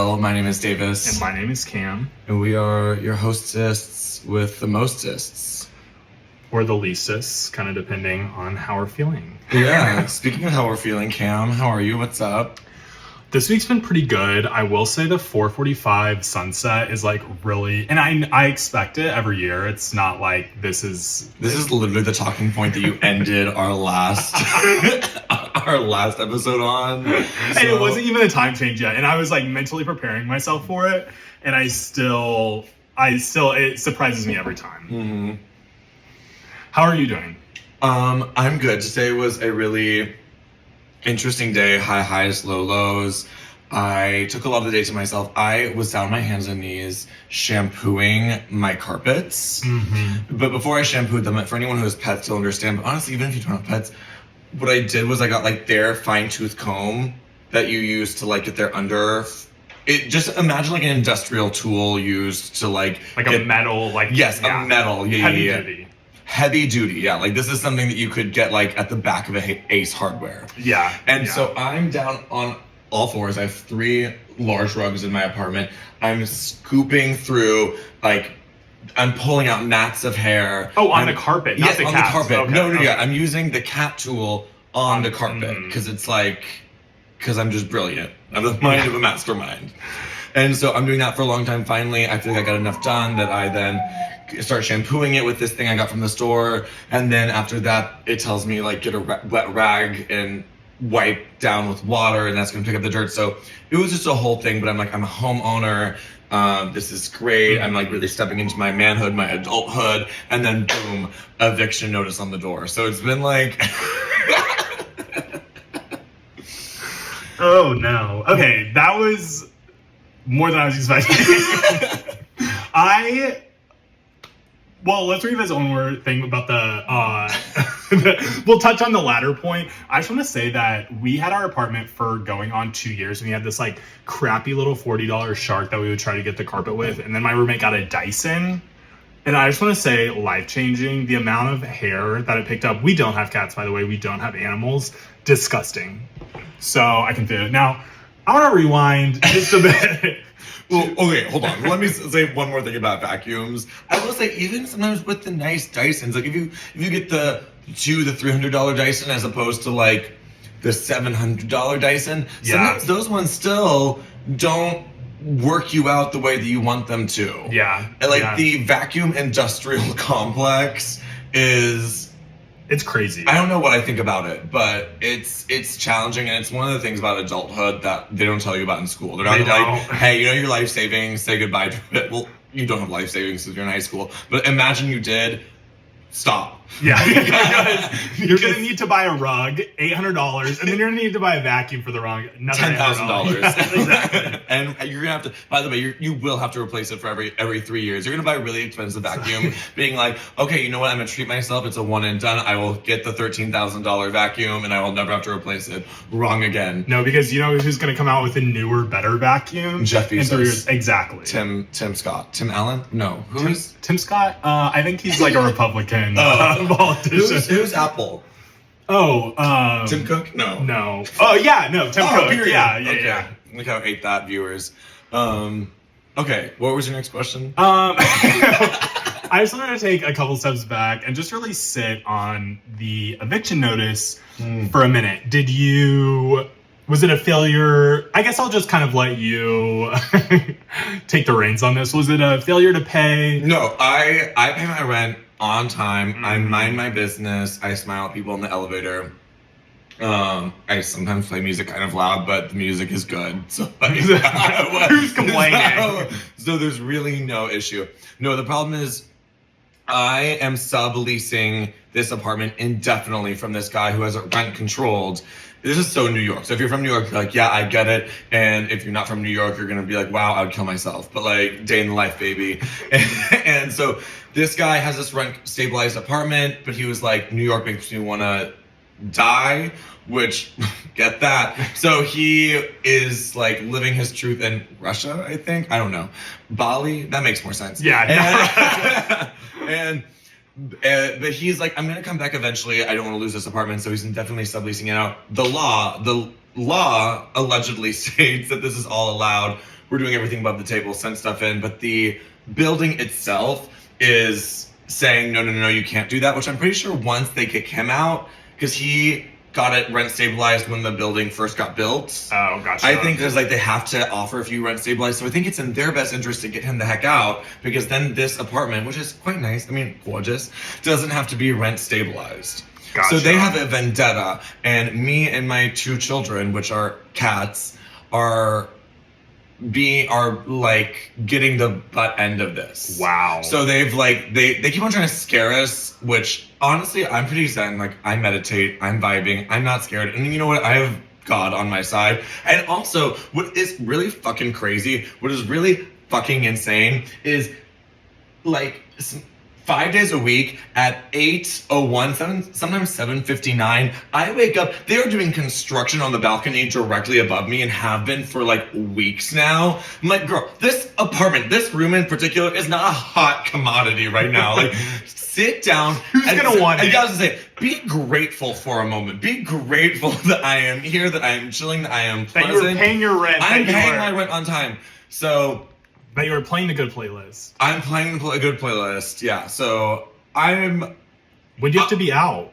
Hello, my name is Davis. And my name is Cam. And we are your hostests with the mostests. Or the leastests, kind of depending on how we're feeling. Yeah, speaking of how we're feeling, Cam, how are you? What's up? This week's been pretty good. I will say the 4:45 sunset is like really, and I expect it every year. It's not like this is literally the talking point that you ended our last our last episode on. So. And it wasn't even a time change yet, and I was like mentally preparing myself for it, and I still it surprises me every time. Mm-hmm. How are you doing? I'm good. Today was a really interesting day, high highs, low lows. I took a lot of the day to myself. I was down on my hands and knees shampooing my carpets. Mm-hmm. But before I shampooed them, for anyone who has pets, you'll understand. But honestly, even if you don't have pets, what I did was I got like their fine tooth comb that you use to like get their under. It just imagine like an industrial tool used to like a metal a metal heavy duty. Heavy duty, yeah. Like this is something that you could get like at the back of a Ace Hardware. Yeah. And so I'm down on all fours. I have 3 large rugs in my apartment. I'm scooping through, like, I'm pulling out gnats of hair. Oh, on the carpet, not yes, the on cats. the carpet. Okay, No, yeah. I'm using the cat tool on the carpet because I'm just brilliant. I'm the mind of a mastermind. And so I'm doing that for a long time. Finally, I feel like I got enough done that I then start shampooing it with this thing I got from the store. And then after that, it tells me like get a wet rag and wipe down with water, and that's going to pick up the dirt. So it was just a whole thing, but I'm like, I'm a homeowner. This is great. I'm like really stepping into my manhood, my adulthood, and then boom, eviction notice on the door. So it's been like... Oh no. Okay, that was more than I was expecting. Well, let's revisit one more thing about we'll touch on the latter point. I just want to say that we had our apartment for going on 2 years, and we had this like crappy little $40 shark that we would try to get the carpet with, and then my roommate got a Dyson. And I just want to say, life-changing, the amount of hair that it picked up. We don't have cats, by the way. We don't have animals. Disgusting. So I can feel it. Now, I want to rewind just a bit. Well, okay, hold on. Let me say one more thing about vacuums. I will say, even sometimes with the nice Dysons, like if you get the $300 Dyson as opposed to like the $700 Dyson, sometimes those ones still don't work you out the way that you want them to. Yeah. And like the vacuum industrial complex is... It's crazy. I don't know what I think about it, but it's challenging, and it's one of the things about adulthood that they don't tell you about in school. They're not like, hey, your life savings, say goodbye to it. Well, you don't have life savings because you're in high school, but imagine you did. Stop. Yeah. You're going to need to buy a rug, $800, and then you're going to need to buy a vacuum for the rug, another $10,000. Yeah, exactly. And you're going to have to, by the way, you will have to replace it for every 3 years. You're going to buy a really expensive vacuum, being like, okay, you know what? I'm going to treat myself. It's a one and done. I will get the $13,000 vacuum, and I will never have to replace it. Wrong again. No, because you know who's going to come out with a newer, better vacuum? Jeff Bezos. In 3 years. Exactly. Tim Scott. Tim Allen? No. Tim Scott? I think he's like a Republican politician. Who's Apple? Oh, Tim Cook? No. Oh, yeah, no, Tim Cook. Period. Yeah. Yeah. Look how I hate that, viewers. Okay, what was your next question? I just wanted to take a couple steps back and just really sit on the eviction notice for a minute. Was it a failure? I guess I'll just kind of let you take the reins on this. Was it a failure to pay? No, I pay my rent on time. I mind my business. I smile at people in the elevator. I sometimes play music kind of loud, but the music is good. So who's complaining? So there's really no issue. No, the problem is I am subleasing this apartment indefinitely from this guy who has it rent controlled. This is so New York. So if you're from New York, you're like, yeah, I get it. And if you're not from New York, you're going to be like, wow, I would kill myself. But like, day in the life, baby. And so this guy has this rent stabilized apartment, but he was like, New York makes me want to die, which get that. So he is like living his truth in Russia, I think. I don't know. Bali? That makes more sense. Yeah. But he's like, I'm going to come back eventually. I don't want to lose this apartment. So he's definitely subleasing it out. The law allegedly states that this is all allowed we're doing everything above the table, send stuff in, but the building itself is saying, no, you can't do that, which I'm pretty sure once they kick him out, because he got it rent stabilized when the building first got built. Oh, gotcha. I think there's like, they have to offer a few rent stabilized. So I think it's in their best interest to get him the heck out, because then this apartment, which is quite nice, I mean, gorgeous, doesn't have to be rent stabilized. Gotcha. So they have a vendetta, and me and my 2 children, which are cats, are like getting the butt end of this. Wow. So they've like they keep on trying to scare us, which honestly I'm pretty zen. Like I meditate, I'm vibing, I'm not scared. And you know what? I have God on my side. And also what is really fucking crazy, what is really fucking insane is like 5 days a week at 8:01, sometimes 7:59, I wake up, they're doing construction on the balcony directly above me and have been for like weeks now. I'm like, girl, this apartment, this room in particular is not a hot commodity right now. Like, sit down. Who's gonna want it? I gotta say, be grateful for a moment. Be grateful that I am here, that I am chilling, that I am pleasant. That you're paying your rent. I'm paying my rent on time. So... That you were playing a good playlist. I'm playing a good playlist, yeah. So I'm... When do you have to be out?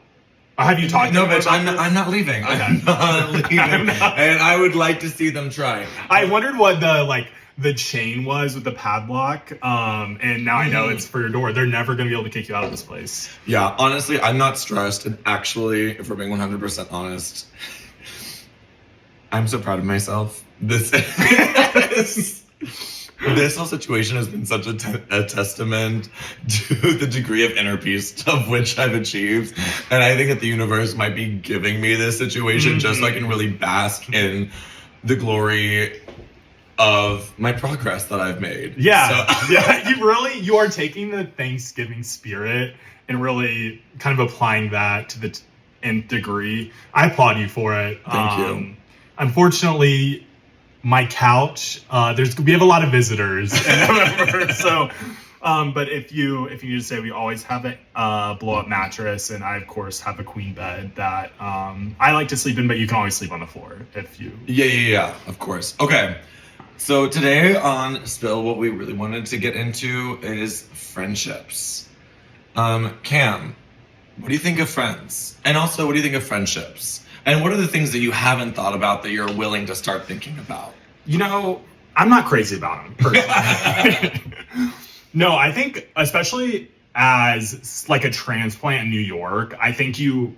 Have you talked to them about I'm not leaving. Okay. I'm not leaving. And I would like to see them try. I wondered what the chain was with the padlock, and now I know it's for your door. They're never going to be able to kick you out of this place. Yeah, honestly, I'm not stressed. And actually, if we're being 100% honest, I'm so proud of myself. This whole situation has been such a testament to the degree of inner peace of which I've achieved. And I think that the universe might be giving me this situation just so I can really bask in the glory of my progress that I've made. Yeah. So. Yeah, you are taking the Thanksgiving spirit and really kind of applying that to the nth degree. I applaud you for it. Thank you. Unfortunately, my couch, we have a lot of visitors in November, so but if you just say, we always have a blow up mattress, and I of course have a queen bed that I like to sleep in, but you can always sleep on the floor if you. Yeah, of course. Okay, so today on Spill, what we really wanted to get into is friendships. Cam, what do you think of friends? And also, what do you think of friendships? And what are the things that you haven't thought about that you're willing to start thinking about? You know, I'm not crazy about them, personally. No, I think, especially as like a transplant in New York, I think you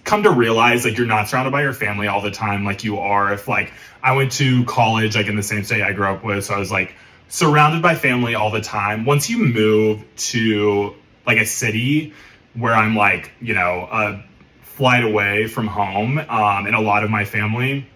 come to realize like you're not surrounded by your family all the time like you are if like I went to college like in the same state I grew up with, so I was like surrounded by family all the time. Once you move to like a city where I'm like, you know, a flight away from home, and a lot of my family,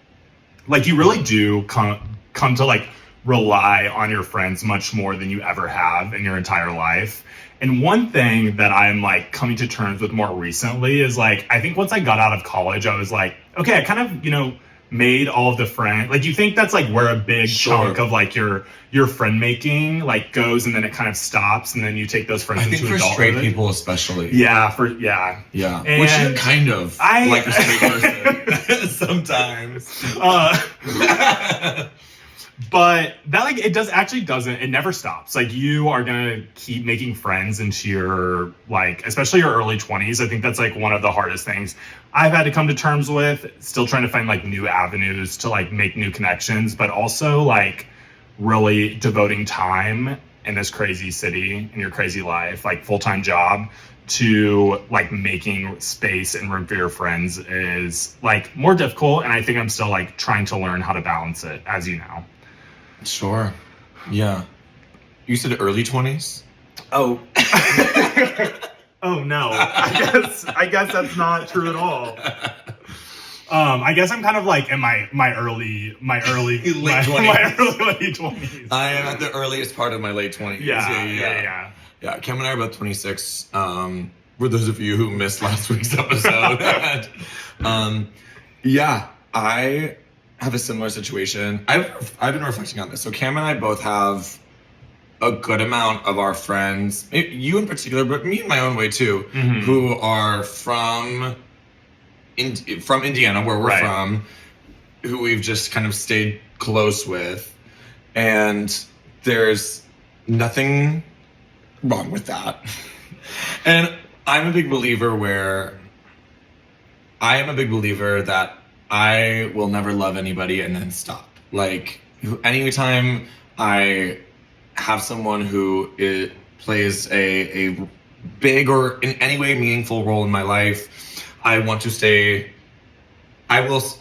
like you really do come to like rely on your friends much more than you ever have in your entire life. And one thing that I'm like coming to terms with more recently is like, I think once I got out of college, I was like, okay, I kind of, you know, made all of the friends. Like, you think that's like where a big chunk of like your friend making like goes, and then it kind of stops, and then you take those friends into adulthood. I think for straight people especially. Yeah. And which you're kind of like a straight person sometimes. But that like it never stops. Like, you are gonna keep making friends into your like, especially your early 20s. I think that's like one of the hardest things I've had to come to terms with. Still trying to find like new avenues to like make new connections, but also like really devoting time in this crazy city, in your crazy life, like full-time job, to like making space and room for your friends is like more difficult. And I think I'm still like trying to learn how to balance it, as you know. Sure. Yeah. You said early 20s? Oh. Oh no. I guess that's not true at all. I guess I'm kind of like in my early late 20s. My early 20s. I am at the earliest part of my late 20s. Yeah. Cam and I are both 26. For those of you who missed last week's episode. I have a similar situation. I've been reflecting on this. So Cam and I both have a good amount of our friends, you in particular, but me in my own way too, who are from Indiana, where we're from, who we've just kind of stayed close with. And there's nothing wrong with that. And I'm a big believer that I will never love anybody and then stop. Like, anytime I have someone who plays a big or in any way meaningful role in my life, I will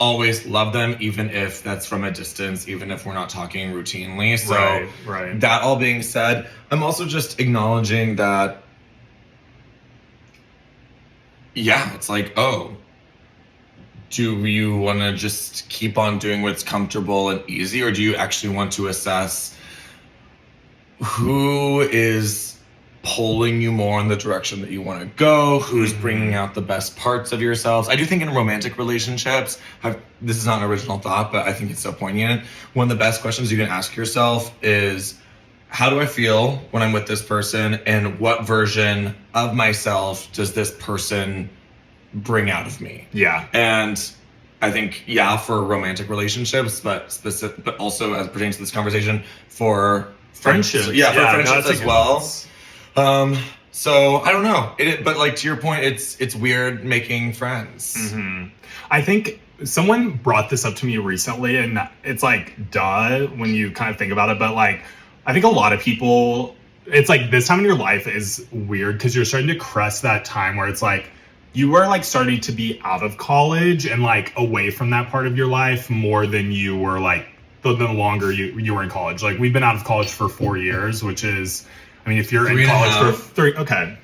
always love them, even if that's from a distance, even if we're not talking routinely. So right. That all being said, I'm also just acknowledging that, yeah, it's like, oh, do you want to just keep on doing what's comfortable and easy, or do you actually want to assess who is pulling you more in the direction that you want to go, who's bringing out the best parts of yourselves? I do think in romantic relationships, this is not an original thought, but I think it's so poignant. One of the best questions you can ask yourself is, how do I feel when I'm with this person, and what version of myself does this person bring out of me? Yeah. And I think, for romantic relationships, but also as it pertains to this conversation, for friendships. For friendships as well. So I don't know. But like, to your point, it's weird making friends. Mm-hmm. I think someone brought this up to me recently, and it's like, duh, when you kind of think about it. But like, I think a lot of people, it's like this time in your life is weird because you're starting to crest that time where it's like, you are like starting to be out of college and like away from that part of your life more than you were like the longer you were in college. Like, we've been out of college for 4 years, which is, I mean, if you're in college for 3, okay.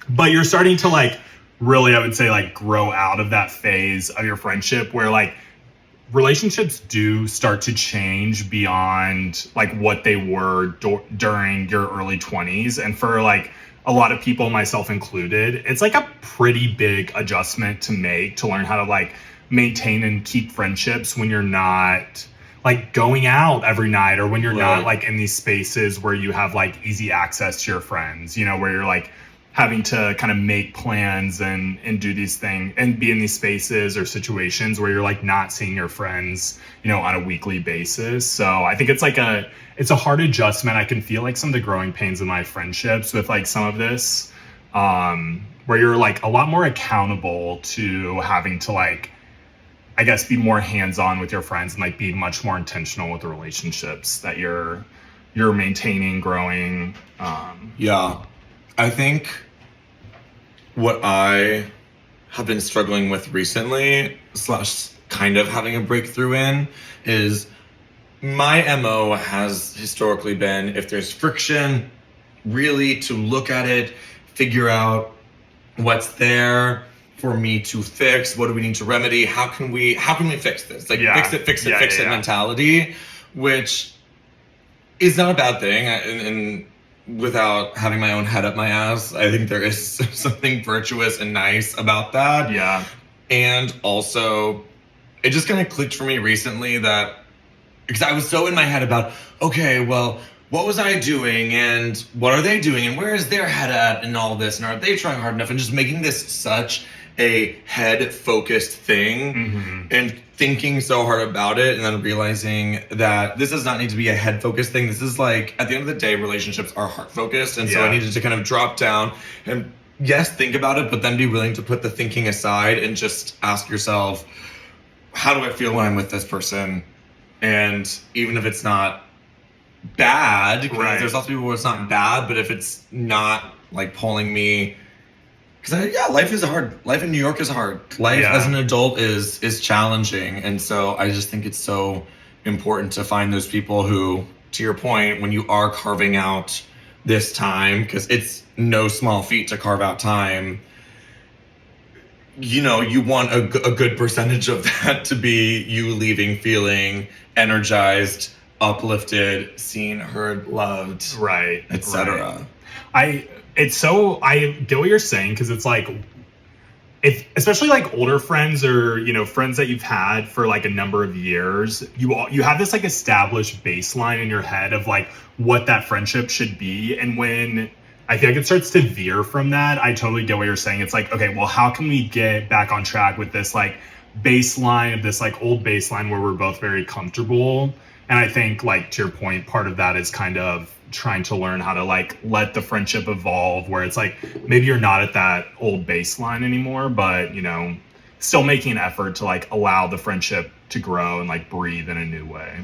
But you're starting to like really, I would say, like grow out of that phase of your friendship where like relationships do start to change beyond like what they were during your early 20s. And for like a lot of people, myself included, it's like a pretty big adjustment to make, to learn how to like maintain and keep friendships when you're not like going out every night, or when you're not like in these spaces where you have like easy access to your friends, you know, where you're like having to kind of make plans and do these things and be in these spaces or situations where you're like not seeing your friends, you know, on a weekly basis. So I think it's like it's a hard adjustment. I can feel like some of the growing pains in my friendships with like some of this, where you're like a lot more accountable to having to like, I guess, be more hands-on with your friends and like be much more intentional with the relationships that you're maintaining, growing. I think what I have been struggling with recently, / kind of having a breakthrough in, is my MO has historically been, if there's friction, really to look at it, figure out what's there for me to fix, what do we need to remedy, how can we fix this? Like, fix it mentality, which is not a bad thing. And without having my own head up my ass, I think there is something virtuous and nice about that. Yeah. And also, it just kind of clicked for me recently that, because I was so in my head about, okay, well, what was I doing, and what are they doing, and where is their head at, and all this, and are they trying hard enough, and just making this such a head-focused thing, and thinking so hard about it, and then realizing that this does not need to be a head-focused thing. This is like, at the end of the day, relationships are heart-focused, and so I needed to kind of drop down and, yes, think about it, but then be willing to put the thinking aside and just ask yourself, how do I feel when I'm with this person? And even if it's not bad, because there's lots of people where it's not bad, but if it's not like pulling me, because life is hard. Life in New York is hard. Life as an adult is challenging, and so I just think it's so important to find those people who, to your point, when you are carving out this time, because it's no small feat to carve out time, you know, you want a good percentage of that to be you leaving feeling energized, uplifted, seen, heard, loved, etc. I get what you're saying, because it's like, especially like older friends, or, you know, friends that you've had for like a number of years, you have this like established baseline in your head of like what that friendship should be. And when I feel like it starts to veer from that, I totally get what you're saying. It's like, okay, well, how can we get back on track with this like baseline of this like old baseline where we're both very comfortable? And I think, like, to your point, part of that is kind of trying to learn how to, like, let the friendship evolve, where it's like maybe you're not at that old baseline anymore, but, you know, still making an effort to, like, allow the friendship to grow and, like, breathe in a new way.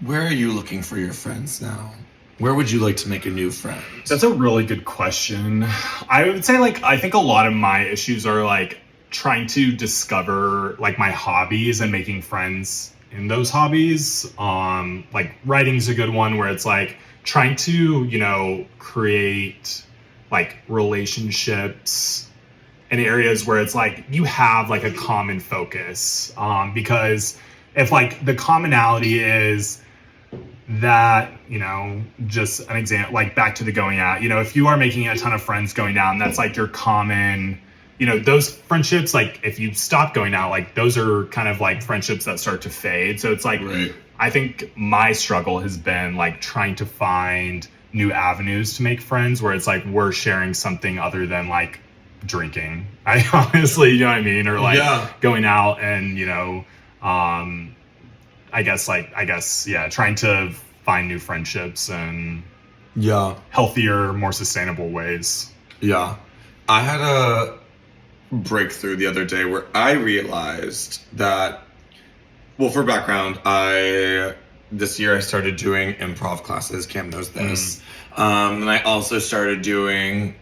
Where are you looking for your friends now? Where would you like to make a new friend? That's a really good question. I would say, like, I think a lot of my issues are, like, trying to discover, like, my hobbies and making friends in those hobbies. Like, writing's a good one, where it's like trying to, you know, create like relationships in areas where it's like you have like a common focus. Because if like the commonality is that, you know, just an example, like back to the going out, you know, if you are making a ton of friends going out and that's like your common, you know, those friendships, like if you stop going out, like those are kind of like friendships that start to fade. So it's like, Right. I think my struggle has been like trying to find new avenues to make friends where it's like we're sharing something other than like drinking. I honestly, you know what I mean? Or like going out and, you know, I guess, yeah, trying to find new friendships and healthier, more sustainable ways. Yeah. I had a breakthrough the other day where I realized that, well, for background, this year I started doing improv classes. Cam knows this. And I also started doing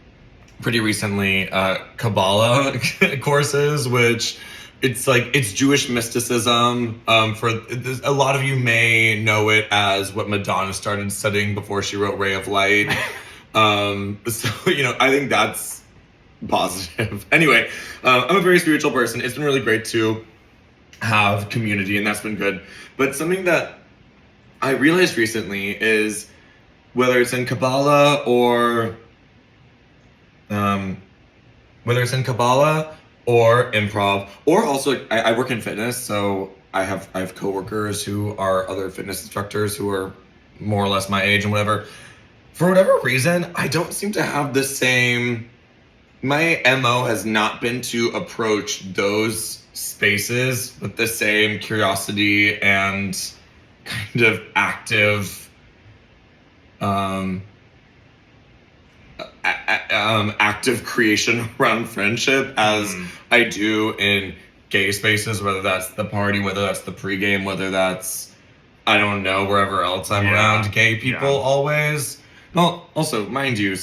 pretty recently Kabbalah courses, which it's Jewish mysticism. For a lot of you may know it as what Madonna started studying before she wrote Ray of Light. So, you know, I think that's positive. Anyway, I'm a very spiritual person. It's been really great to have community, and that's been good. Or something that I realized recently is whether it's in Kabbalah or improv, or also I work in fitness, so I have coworkers who are other fitness instructors who are more or less my age and whatever. For whatever reason, I don't seem to have the same. My MO has not been to approach those spaces with the same curiosity and kind of active active creation around friendship as I do in gay spaces, whether that's the party, whether that's the pregame, whether that's, I don't know, wherever else I'm around gay people always. Well, also, mind you,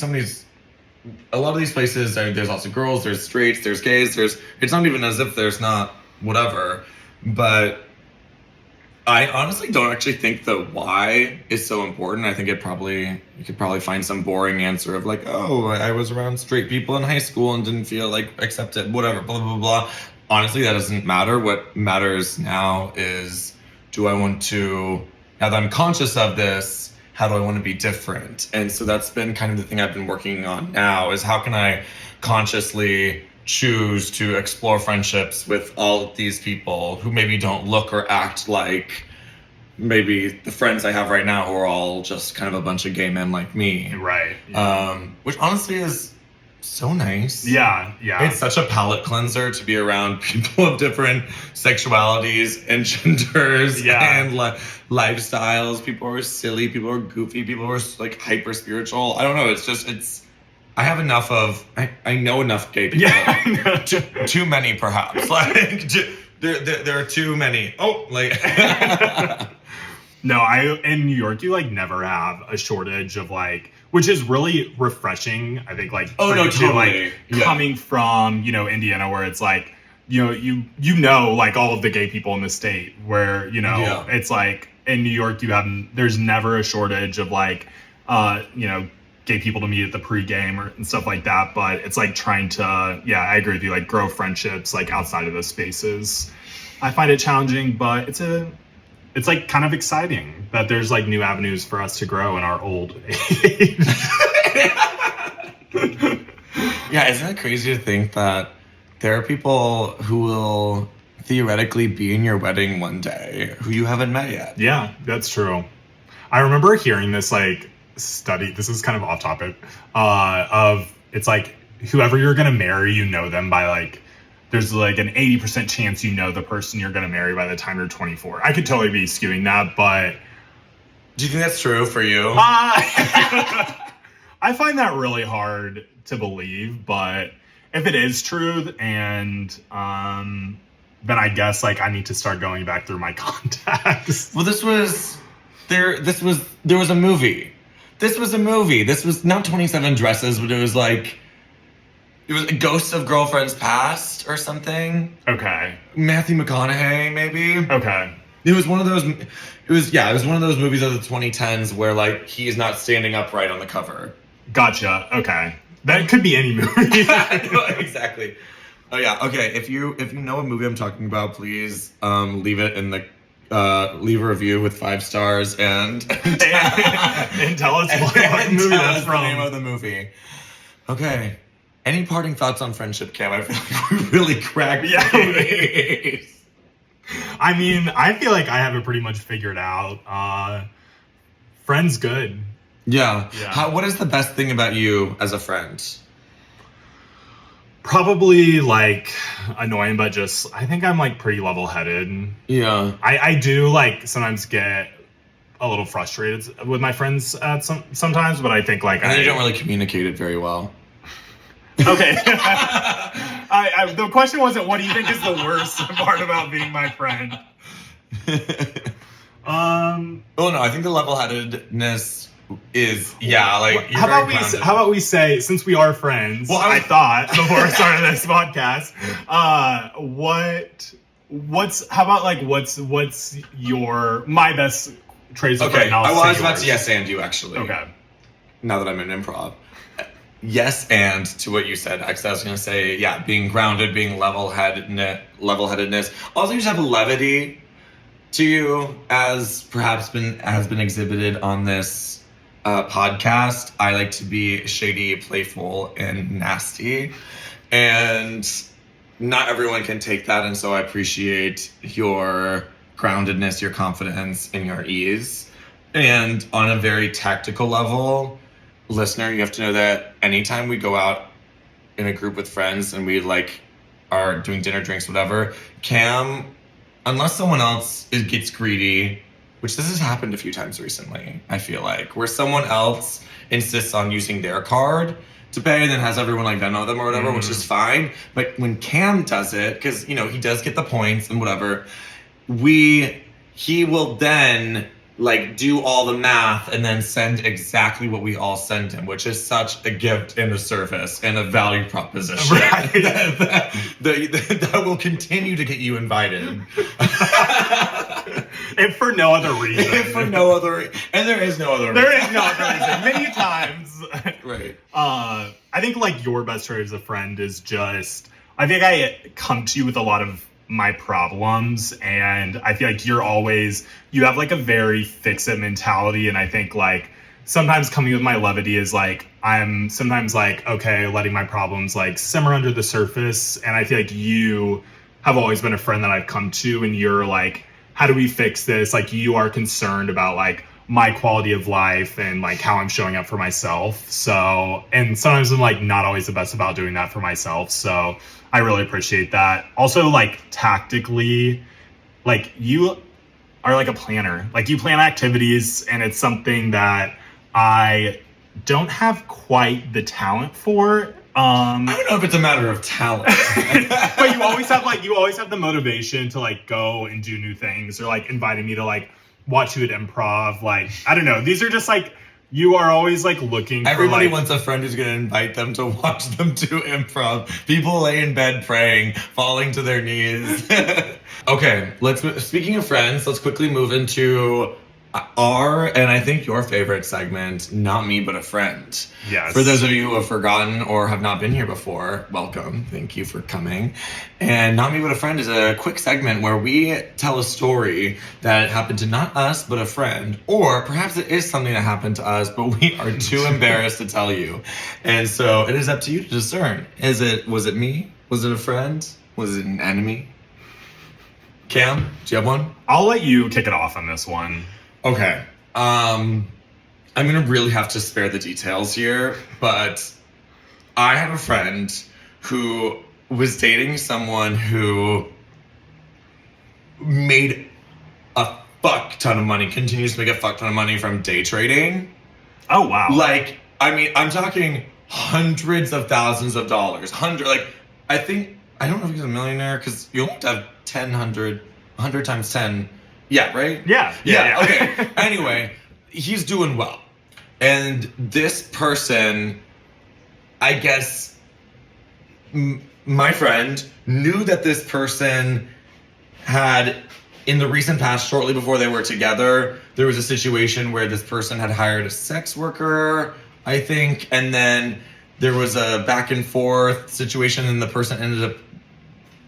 a lot of these places, there's lots of girls, there's straights, there's gays, it's not even as if there's not whatever, but I honestly don't actually think the why is so important. I think you could probably find some boring answer of like, oh, I was around straight people in high school and didn't feel like accepted, whatever, blah, blah, blah. Honestly, that doesn't matter. What matters now is, now that I'm conscious of this, how do I want to be different? And so that's been kind of the thing I've been working on now, is how can I consciously choose to explore friendships with all of these people who maybe don't look or act like maybe the friends I have right now, who are all just kind of a bunch of gay men like me. Right. Yeah. Which honestly is so nice. Yeah. It's such a palate cleanser to be around people of different sexualities and genders and lifestyles. People who are silly, people who are goofy, people who are like hyper spiritual. I don't know. I have enough of, I know enough gay people. Yeah, too many, perhaps. Like, there are too many. Oh, like. No, in New York, you like never have a shortage of like, which is really refreshing. I think like, totally. Coming from, you know, Indiana, where it's like, you know, like all of the gay people in the state, where, you know, it's like in New York, there's never a shortage of like, you know, gay people to meet at the pregame and stuff like that. But it's like trying to, I agree with you, like grow friendships like outside of those spaces. I find it challenging, but it's like kind of exciting that there's like new avenues for us to grow in our old age. Yeah, isn't it crazy to think that there are people who will theoretically be in your wedding one day who you haven't met yet? Yeah, that's true. I remember hearing this like study, this is kind of off topic, of it's like whoever you're gonna marry, you know them by like, there's like an 80% chance you know the person you're gonna marry by the time you're 24. I could totally be skewing that, but Do you think that's true for you? I find that really hard to believe, but if it is true, and then I guess like I need to start going back through my contacts. Well, there was a movie. This was a movie. This was not 27 Dresses, but it was Ghosts of Girlfriends Past or something. Okay. Matthew McConaughey, maybe. Okay. It was one of those. It was one of those movies of the 2010s where like he is not standing upright on the cover. Gotcha. Okay. That could be any movie. Exactly. Oh yeah. Okay. If you know what movie I'm talking about, please leave it in the leave a review with 5 stars and and tell us what movie that's from. The name of the movie. Okay. Any parting thoughts on friendship, Cam? I feel like we really cracked. Yeah. I mean, I feel like I have it pretty much figured out. Friends good. Yeah. Yeah. What is the best thing about you as a friend? Probably like annoying, but just I think I'm like pretty level-headed. Yeah. I do like sometimes get a little frustrated with my friends at sometimes, but I think like you don't really communicate it very well. Okay. The question wasn't what do you think is the worst part about being my friend? Oh no, I think the level-headedness is like. How about we say, since we are friends? Well, I thought before I started this podcast, what's my best traits of friend? I was about to yes and you actually. Okay. Now that I'm in improv. Yes, and to what you said, because I was going to say, being grounded, being level-headedness. Also, you just have a levity to you, as perhaps has been exhibited on this podcast. I like to be shady, playful, and nasty, and not everyone can take that, and so I appreciate your groundedness, your confidence, and your ease. And on a very tactical level, listener, you have to know that anytime we go out in a group with friends and we like are doing dinner, drinks, whatever, Cam, unless someone else gets greedy, which this has happened a few times recently, I feel like, where someone else insists on using their card to pay and then has everyone like Venmo them or whatever, which is fine. But when Cam does it, because he does get the points and whatever, he will then like do all the math and then send exactly what we all send him, which is such a gift and a service and a value proposition that will continue to get you invited. If for no other reason. And there is no other reason. There is no other reason. Many times. Right. I think like your best trait as a friend is just, I think I come to you with a lot of my problems, and I feel like you have like a very fix-it mentality, and I think like sometimes coming with my levity is like I'm sometimes like okay, letting my problems like simmer under the surface, and I feel like you have always been a friend that I've come to, and you're like, how do we fix this? Like you are concerned about like my quality of life and like how I'm showing up for myself. So, and sometimes I'm like not always the best about doing that for myself. So I really appreciate that. Also, like tactically, like you are like a planner. Like you plan activities, and it's something that I don't have quite the talent for. I don't know if it's a matter of talent, but you always have the motivation to like go and do new things, or like inviting me to like watch you at improv. Like I don't know. These are just like. You are always like looking Everybody for, like, wants a friend who's going to invite them to watch them do improv. People lay in bed praying, falling to their knees. Okay, speaking of friends, let's quickly move into and I think your favorite segment, Not Me But a Friend. Yes. For those of you who have forgotten or have not been here before, welcome. Thank you for coming. And Not Me But a Friend is a quick segment where we tell a story that happened to not us, but a friend. Or perhaps it is something that happened to us, but we are too embarrassed to tell you. And so it is up to you to discern. Was it me? Was it a friend? Was it an enemy? Cam, do you have one? I'll let you kick it off on this one. Okay. I'm going to really have to spare the details here, but I have a friend who was dating someone who made a fuck ton of money, continues to make a fuck ton of money from day trading. Oh, wow. Like, I mean, I'm talking hundreds of thousands of dollars. I don't know if he's a millionaire, because you only have to have 100 times 10. Yeah, right? Yeah. Okay. Anyway, he's doing well. And this person, I guess, my friend knew that this person had, in the recent past, shortly before they were together, there was a situation where this person had hired a sex worker, I think, and then there was a back and forth situation, and the person ended up,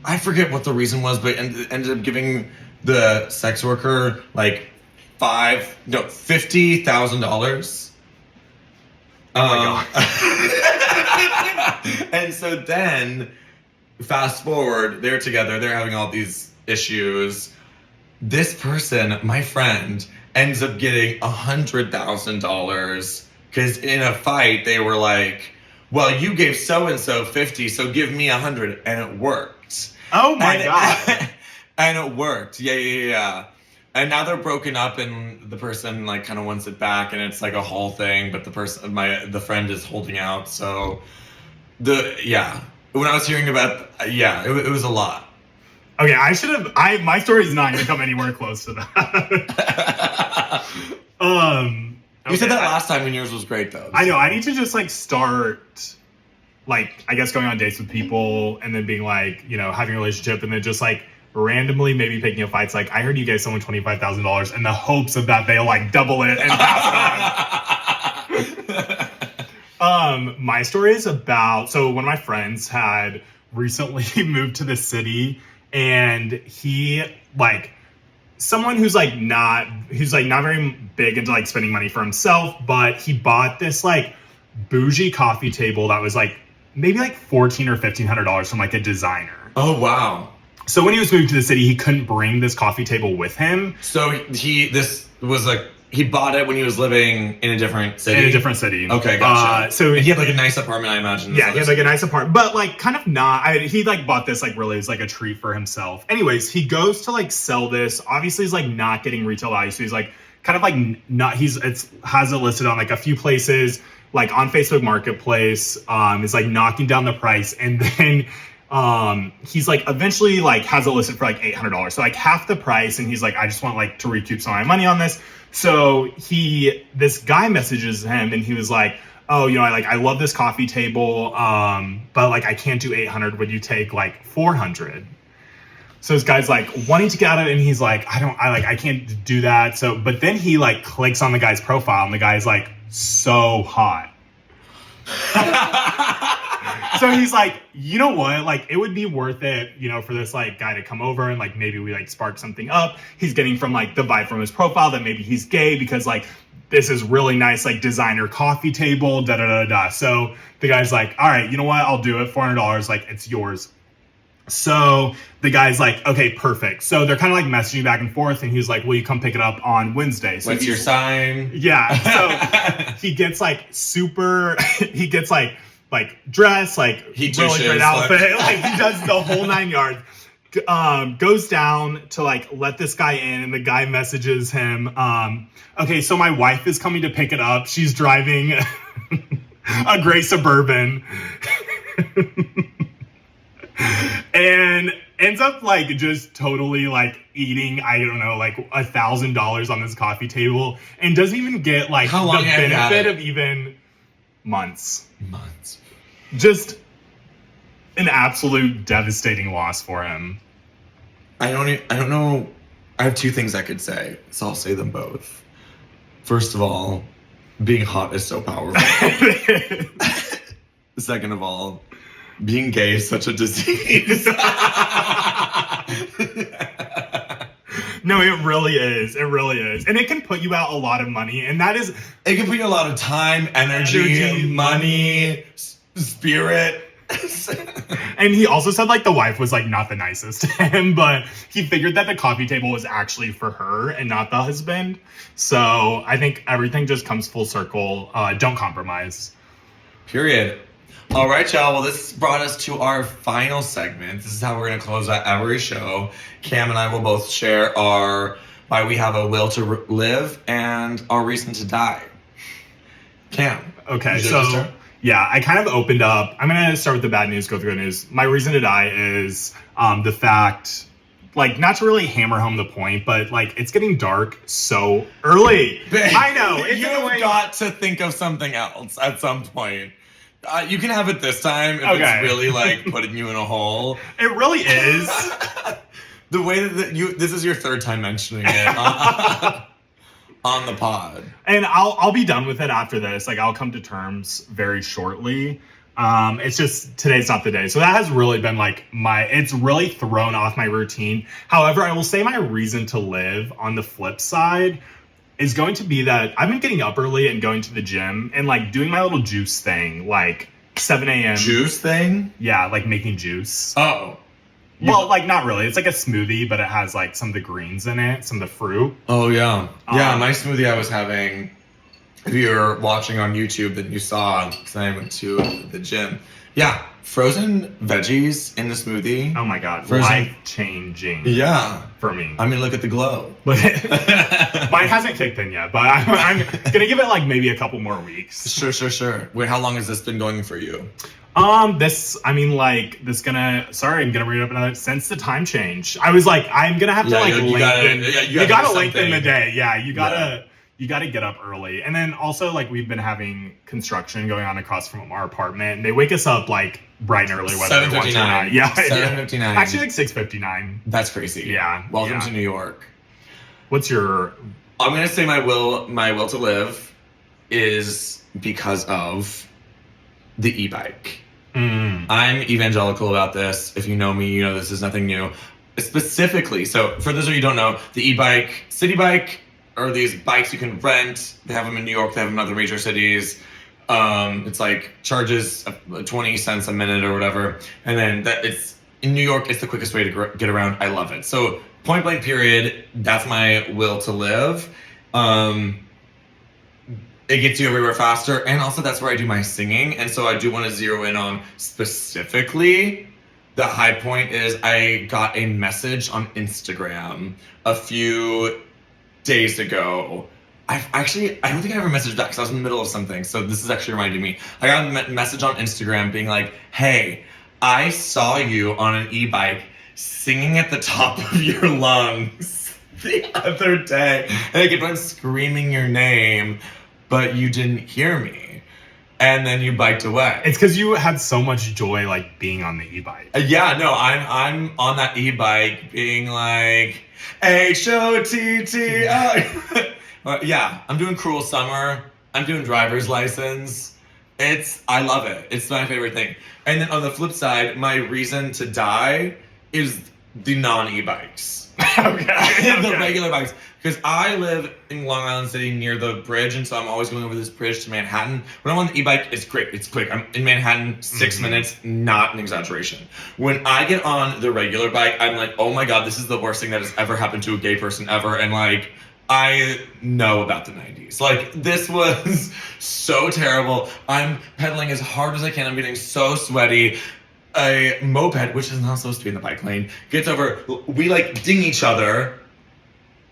I forget what the reason was, but ended up giving the sex worker like $50,000. Oh my God. And so then, fast forward, they're together, they're having all these issues. This person, my friend, ends up getting $100,000 because in a fight they were like, well, you gave so-and-so 50, so give me 100, and it worked. Oh my God. And it worked. Yeah. And now they're broken up, and the person like kind of wants it back, and it's like a whole thing, but the friend is holding out. So when I was hearing about, it was a lot. Okay, my story is not going to come anywhere close to that. You said that last time, and yours was great though. I know. I need to just like start, like, I guess going on dates with people, and then being like, having a relationship, and then just like randomly maybe picking up fights. Like, I heard you gave someone $25,000 in the hopes of that they'll like double it and pass it on. My story is about, so one of my friends had recently moved to the city, and he like, someone who's not very big into like spending money for himself, but he bought this like bougie coffee table that was like maybe like $1,400 or $1,500 from like a designer. Oh wow. So when he was moving to the city, he couldn't bring this coffee table with him. So he bought it when he was living in a different city? In a different city. Okay, gotcha. So he had like a nice apartment, I imagine. Yeah, he had like a nice apartment, but like kind of not. He like bought this like really as like a treat for himself. Anyways, he goes to like sell this. Obviously, he's like not getting retail value, so he's like kind of like not. Has it listed on like a few places, like on Facebook Marketplace. Is like knocking down the price, and then he's like eventually like has it listed for like $800, so like half the price, and he's like, I just want like to recoup some of my money on this. So this guy messages him, and he was like, oh, I love this coffee table, but like I can't do 800. Would you take like 400? So this guy's like wanting to get out of it, and he's like, I can't do that. So, but then he like clicks on the guy's profile, and the guy's like so hot. So he's like, you know what? Like, it would be worth it, for this like guy to come over, and like maybe we like spark something up. He's getting from like the vibe from his profile that maybe he's gay, because like this is really nice like designer coffee table. So the guy's like, all right, you know what? I'll do it. $400. Like, it's yours. So the guy's like, okay, perfect. So they're kind of like messaging back and forth, and he's like, will you come pick it up on Wednesday? So what's your sign? Yeah. So he gets like dress, like he really great outfit, like he does the whole 9 yards. Goes down to like let this guy in, and the guy messages him, okay, so my wife is coming to pick it up. She's driving a gray Suburban. And ends up like just totally like eating, I don't know, like $1,000 on this coffee table, and doesn't even get like the benefit of even months. Just an absolute devastating loss for him. I don't know. I have two things I could say, so I'll say them both. First of all, being hot is so powerful. Second of all, being gay is such a disease. No, it really is. It really is. And it can put you out a lot of money. And that is... It can put you a lot of time, energy, money, spirit. And he also said like the wife was like not the nicest to him, but he figured that the coffee table was actually for her and not the husband. So I think everything just comes full circle. Don't compromise. Period. All right, y'all. Well, this brought us to our final segment. This is how we're going to close out every show. Cam and I will both share our why we have a will to live and our reason to die. Cam. Okay, so yeah, I kind of opened up. I'm going to start with the bad news, go through the news. My reason to die is the fact, like, not to really hammer home the point, but like, it's getting dark so early. I know. You've got to think of something else at some point. You can have it this time if it's really like putting you in a hole. It really is. The way that this is your third time mentioning it on the pod. And I'll be done with it after this. Like, I'll come to terms very shortly. It's just today's not the day. So that has really been like it's really thrown off my routine. However, I will say my reason to live on the flip side is going to be that I've been getting up early and going to the gym and like doing my little juice thing, like 7 a.m. Juice thing? Yeah, like making juice. Oh. Well, like not really. It's like a smoothie, but it has like some of the greens in it, some of the fruit. Oh, yeah. Yeah, my smoothie I was having, if you're watching on YouTube, then you saw, because I went to the gym. Yeah, frozen veggies in the smoothie. Oh my God, life-changing. Yeah. For me. I mean, look at the glow. Mine hasn't kicked in yet, but I'm going to give it like maybe a couple more weeks. Sure. Wait, how long has this been going for you? I'm gonna bring it up another, since the time change. I was like, I'm gonna have to lengthen. You gotta lengthen the day. Yeah, you gotta get up early. And then also, like, we've been having construction going on across from our apartment, and they wake us up like bright and early. 7:59. Yeah, 7:59. Actually, like 6:59. That's crazy. Yeah. Welcome to New York. What's your? I'm gonna say my will to live is because of the e-bike. I'm evangelical about this. If you know me, you know this is nothing new. Specifically, so for those of you who don't know, the e-bike, city bike, are these bikes you can rent. They have them in New York. They have them in other major cities. It's like charges 20 cents a minute or whatever. And then it's in New York. It's the quickest way to get around. I love it. So point blank period. That's my will to live. It gets you everywhere faster, and also that's where I do my singing, and so I do want to zero in on specifically the high point is I got a message on Instagram a few days ago. I don't think I ever messaged back because I was in the middle of something, so this is actually reminding me. I got a message on Instagram being like, hey, I saw you on an e-bike singing at the top of your lungs the other day, and I kept on screaming your name, but you didn't hear me, and then you biked away. It's because you had so much joy, like, being on the e-bike. Yeah, no, I'm on that e-bike being like, H-O-T-T-I. Yeah, I'm doing Cruel Summer. I'm doing driver's license. I love it. It's my favorite thing. And then on the flip side, my reason to die is the non-e-bikes. The regular bikes. Because I live in Long Island City near the bridge, and so I'm always going over this bridge to Manhattan. When I'm on the e-bike, it's great. It's quick. I'm in Manhattan 6 minutes, not an exaggeration. When I get on the regular bike, I'm like, oh my God, this is the worst thing that has ever happened to a gay person ever. And like, I know about the 90s. Like, this was so terrible. I'm pedaling as hard as I can. I'm getting so sweaty. A moped, which is not supposed to be in the bike lane, gets over. We like ding each other.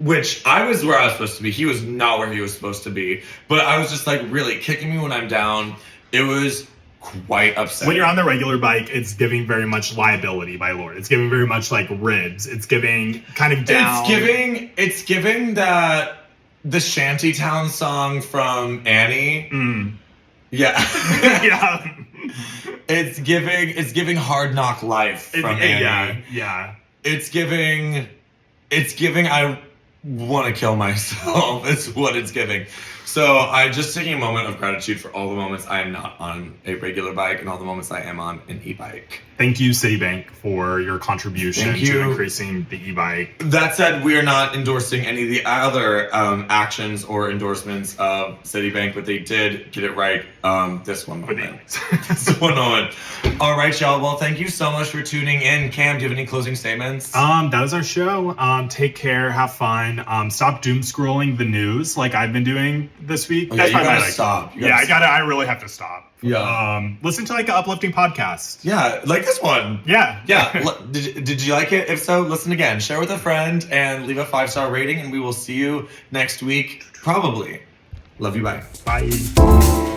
Which I was where I was supposed to be. He was not where he was supposed to be. But I was just like really kicking me when I'm down. It was quite upsetting. When you're on the regular bike, it's giving very much liability by Lord. It's giving very much like ribs. It's giving kind of down. It's giving that the Shantytown song from Annie. Yeah. Yeah. It's giving Hard Knock Life from Annie. Yeah. It's giving I want to kill myself. It's what it's giving. So I just taking a moment of gratitude for all the moments I am not on a regular bike and all the moments I am on an e-bike. Thank you, Citibank, for your contribution to increasing the e-bike. That said, we are not endorsing any of the other actions or endorsements of Citibank, but they did get it right this one moment. All right, y'all. Well, thank you so much for tuning in. Cam, do you have any closing statements? That is our show. Take care. Have fun. Stop doom scrolling the news like I've been doing this week. Oh, That's yeah, you probably gotta stop. You Yeah, gotta I really have to stop. Yeah. Listen to like an uplifting podcast. Yeah, like this one. Yeah. Yeah. Did you like it? If so, listen again. Share with a friend and leave a 5-star rating, and we will see you next week, probably. Love you. Bye. Bye.